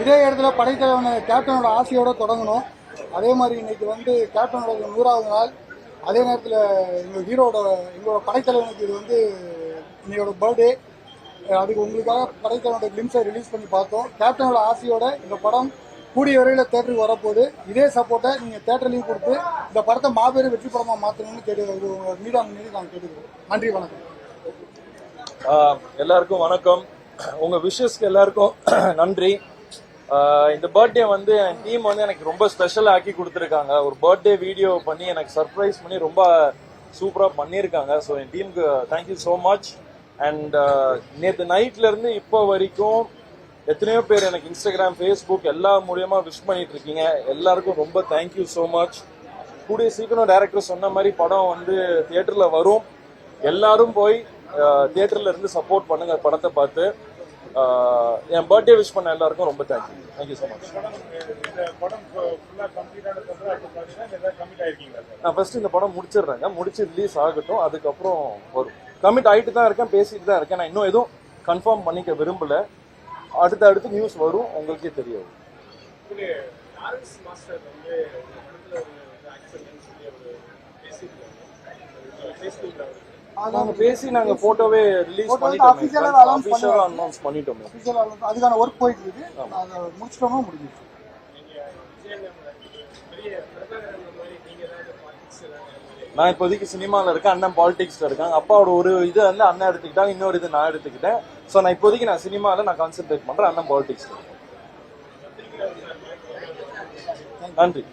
இதே இடத்துல படைத்தலைவன கேப்டனோட ஆசையோட தொடங்கணும். அதே மாதிரி இன்னைக்கு வந்து கேப்டனோட 100வது நாள். அதே நேரத்தில் எங்களோட படைத்தலைவனுக்கு இது வந்து இன்னையோட பர்த்டே. அதுக்கு உங்களுக்காக படைத்தலைவனோட கிளிம்ஸை ரிலீஸ் பண்ணி பார்த்தோம். கேப்டனோட ஆசையோட இந்த படம் கூடிய விரைவில் தேட்டருக்கு வரப்போகுது. இதே சப்போர்ட்டை நீங்கள் தேட்டர்லையும் கொடுத்து இந்த படத்தை மாபெரும் வெற்றி படமாக மாற்றணும்னு மீடியா முன்னாடி நாங்கள் கேட்டுக்கிறோம். நன்றி, வணக்கம். எல்லாருக்கும் வணக்கம். உங்க விஷஸ்க்கு எல்லாருக்கும் நன்றி. இந்த பர்த்டே வந்து என் டீம் வந்து எனக்கு ரொம்ப ஸ்பெஷல் ஆக்கி கொடுத்துருக்காங்க. ஒரு பர்த்டே வீடியோ பண்ணி எனக்கு சர்ப்ரைஸ் பண்ணி ரொம்ப சூப்பராக பண்ணியிருக்காங்க. ஸோ என் டீமுக்கு தேங்க்யூ ஸோ மச். அண்ட் நேற்று நைட்ல இருந்து இப்போ வரைக்கும் எத்தனையோ பேர் எனக்கு இன்ஸ்டாகிராம், ஃபேஸ்புக் எல்லா மூலியமா விஷ் பண்ணிட்டு இருக்கீங்க. எல்லாருக்கும் ரொம்ப தேங்க்யூ ஸோ மச். கூடிய சீக்கிரம் டைரக்டர் சொன்ன மாதிரி படம் வந்து தியேட்டர்ல வரும். எல்லாரும் போய் தியேட்டர்ல இருந்து சப்போர்ட் பண்ணுங்க படத்தை பார்த்து. என் பர்த்டே விஷ் பண்ண எல்லாருக்கும் ரொம்ப தேங்க்யூ ஸோ மச். நான் ஃபர்ஸ்ட் இந்த படம் முடிச்சிடுறேங்க. முடிச்சு ரிலீஸ் ஆகட்டும், அதுக்கப்புறம் வரும். கமிட் ஆகிட்டு தான் இருக்கேன், பேசிட்டு தான் இருக்கேன். நான் இன்னும் எதுவும் கன்ஃபார்ம் பண்ணிக்க விரும்பல. அடுத்து நியூஸ் வரும், உங்களுக்கே தெரியும். நாங்க போட்டோவே ரிலீஸ் அனௌன்ஸ் பண்ணிட்டோம். அதுக்கான ஒர்க் போயிட்டு இருக்கு. அதை முடிச்சிட்டோமா முடிஞ்சிச்சு. நான் இப்போதைக்கு சினிமாவில் இருக்கேன், அண்ணன் பாலிடிக்ஸ்ல இருக்காங்க. அப்பாவோட ஒரு இது வந்து அண்ணன் எடுத்துக்கிட்டாங்க, இன்னொரு இது நான் எடுத்துக்கிட்டேன். ஸோ நான் இப்போதைக்கு சினிமாவில் நான் கான்சென்ட்ரேட் பண்றேன், அண்ணன் பாலிடிக்ஸ். நன்றி.